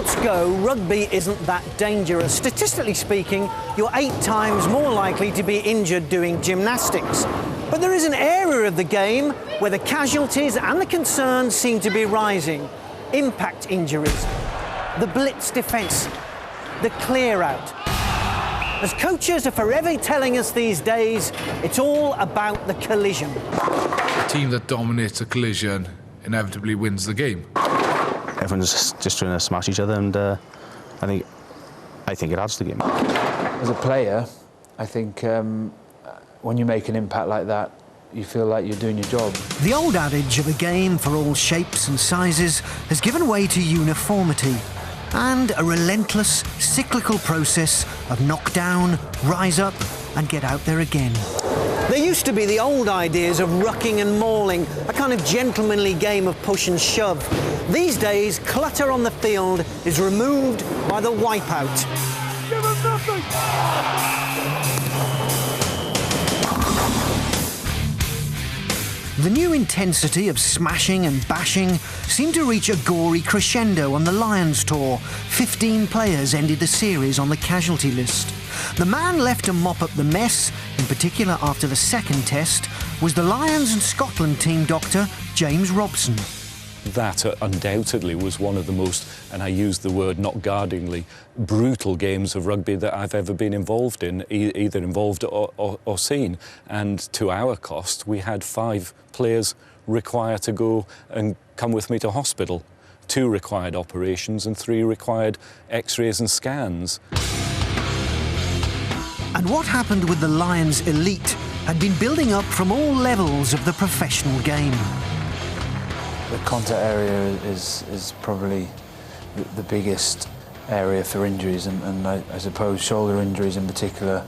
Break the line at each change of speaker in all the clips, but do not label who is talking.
reports go, rugby isn't that dangerous. Statistically speaking, you're 8 times more likely to be injured doing gymnastics. But there is an area of the game where the casualties and the concerns seem to be rising. Impact injuries, the blitz defence, the clear-out. As coaches are forever telling us these days, it's all about the collision.
The team that dominates a collision inevitably wins the game.
Everyone's just trying to smash each other, and I think it adds to the game.
As a player, I think when you make an impact like that, you feel like you're doing your job.
The old adage of a game for all shapes and sizes has given way to uniformity and a relentless, cyclical process of knock down, rise up and get out there again. There used to be the old ideas of rucking and mauling, a kind of gentlemanly game of push and shove. These days, clutter on the field is removed by the wipeout. Give us nothing! The new intensity of smashing and bashing seemed to reach a gory crescendo on the Lions tour. 15 players ended the series on the casualty list. The man left to mop up the mess, in particular after the second test, was the Lions and Scotland team doctor, James Robson.
That undoubtedly was one of the most, and I use the word not guardingly, brutal games of rugby that I've ever been involved in, either involved or seen. And to our cost, we had 5 players required to go and come with me to hospital. 2 required operations and 3 required x-rays and scans.
And what happened with the Lions elite had been building up from all levels of the professional game.
The contact area is probably the biggest area for injuries, and I suppose shoulder injuries in particular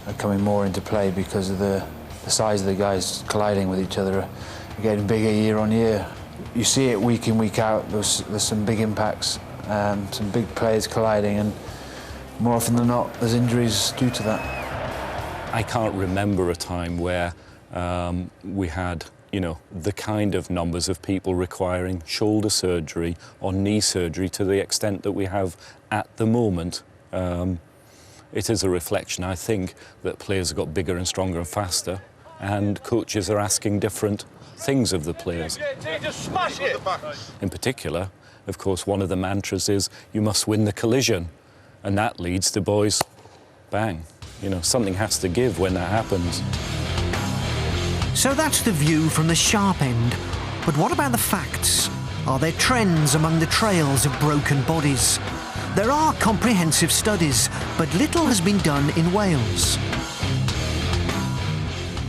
are coming more into play because of the size of the guys colliding with each other are getting bigger year on year. You see it week in, week out. There's some big impacts, some big players colliding, and more often than not, there's injuries due to that.
I can't remember a time where we had, you know, the kind of numbers of people requiring shoulder surgery or knee surgery to the extent that we have at the moment. It is a reflection, I think, that players have got bigger and stronger and faster, and coaches are asking different things of the players.
Just smash it.
In particular, of course, one of the mantras is, you must win the collision, and that leads to boys, bang. You know, something has to give when that happens.
So that's the view from the sharp end. But what about the facts? Are there trends among the trails of broken bodies? There are comprehensive studies, but little has been done in Wales.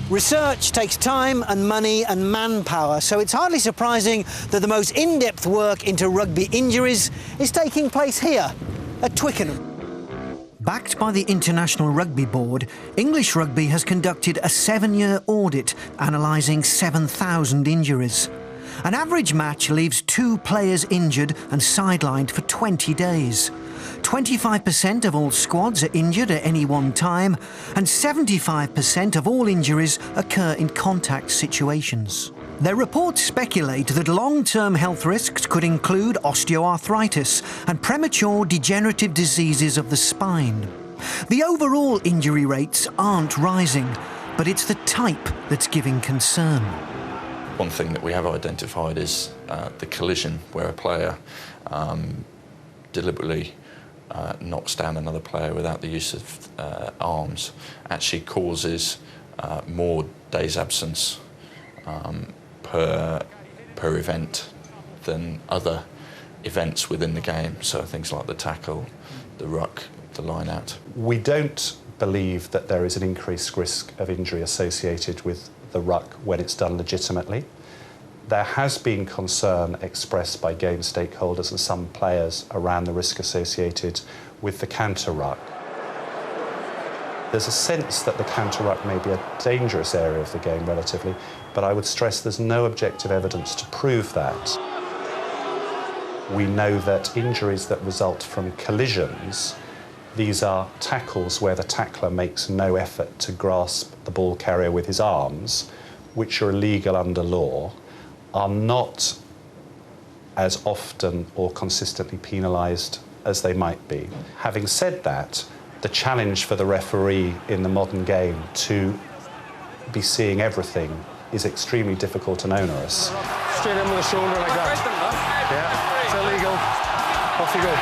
Research takes time and money and manpower, so it's hardly surprising that the most in-depth work into rugby injuries is taking place here, at Twickenham. Backed by the International Rugby Board, English Rugby has conducted a 7-year audit analysing 7,000 injuries. An average match leaves 2 players injured and sidelined for 20 days. 25% of all squads are injured at any one time, and 75% of all injuries occur in contact situations. Their reports speculate that long-term health risks could include osteoarthritis and premature degenerative diseases of the spine. The overall injury rates aren't rising, but it's the type that's giving concern.
One thing that we have identified is the collision, where a player deliberately knocks down another player without the use of arms, actually causes more days absence per event than other events within the game. So things like the tackle, the ruck, the line out.
We don't believe that there is an increased risk of injury associated with the ruck when it's done legitimately. There has been concern expressed by game stakeholders and some players around the risk associated with the counter ruck. There's a sense that the counter ruck may be a dangerous area of the game relatively, but I would stress there's no objective evidence to prove that. We know that injuries that result from collisions, these are tackles where the tackler makes no effort to grasp the ball carrier with his arms, which are illegal under law, are not as often or consistently penalised as they might be. Having said that, the challenge for the referee in the modern game to be seeing everything is extremely difficult and onerous.
Straight in with a shoulder like that. Yeah, it's illegal. Off you go.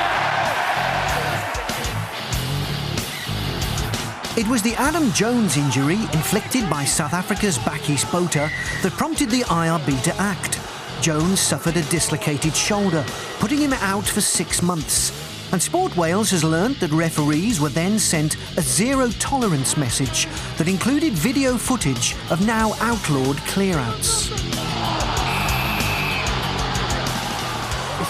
It was the Adam Jones injury inflicted by South Africa's Bakkies Botha that prompted the IRB to act. Jones suffered a dislocated shoulder, putting him out for 6 months. And Sport Wales has learnt that referees were then sent a zero-tolerance message that included video footage of now outlawed clear-outs.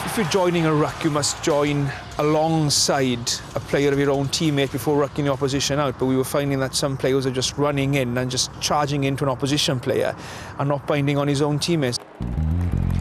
If you're joining a ruck, you must join alongside a player of your own teammate before rucking the opposition out. But we were finding that some players are just running in and just charging into an opposition player and not binding on his own teammates.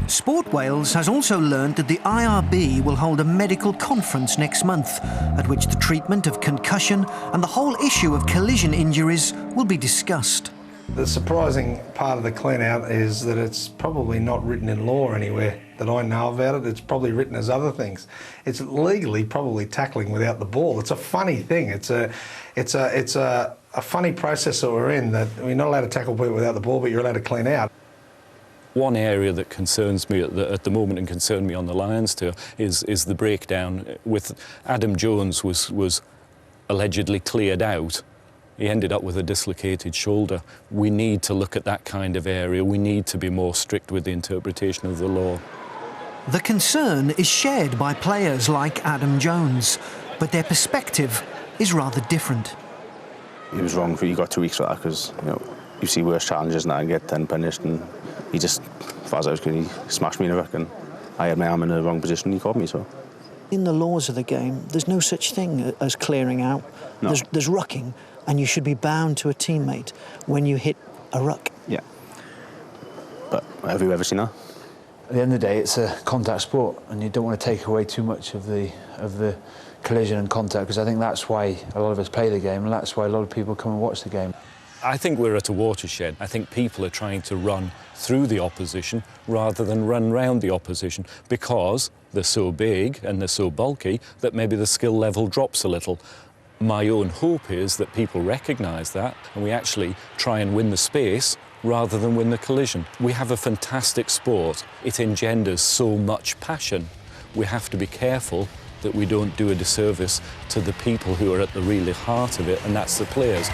Sport Wales has also learned that the IRB will hold a medical conference next month, at which the treatment of concussion and the whole issue of collision injuries will be discussed.
The surprising part of the clean-out is that it's probably not written in law anywhere that I know about it. It's probably written as other things. It's legally probably tackling without the ball. It's a funny thing. It's a funny process that we're in, that we're not allowed to tackle people without the ball, but you're allowed to clean out.
One area that concerns me at the moment and concerned me on the Lions tour is the breakdown with Adam Jones was allegedly cleared out. He ended up with a dislocated shoulder. We need to look at that kind of area. We need to be more strict with the interpretation of the law.
The concern is shared by players like Adam Jones, but their perspective is rather different.
He was wrong for you got 2 weeks for that because you see worse challenges than that and get 10 punished, and he just, as far as I was concerned, he smashed me in a ruck and I had my arm in the wrong position and he caught me, so.
In the laws of the game, there's no such thing as clearing out.
No.
There's rucking, and you should be bound to a teammate when you hit a ruck.
Yeah. But have you ever seen that?
At the end of the day, it's a contact sport, and you don't want to take away too much of the collision and contact, because I think that's why a lot of us play the game, and that's why a lot of people come and watch the game.
I think we're at a watershed. I think people are trying to run through the opposition rather than run round the opposition because they're so big and they're so bulky that maybe the skill level drops a little. My own hope is that people recognise that and we actually try and win the space rather than win the collision. We have a fantastic sport. It engenders so much passion. We have to be careful that we don't do a disservice to the people who are at the really heart of it, and that's the players.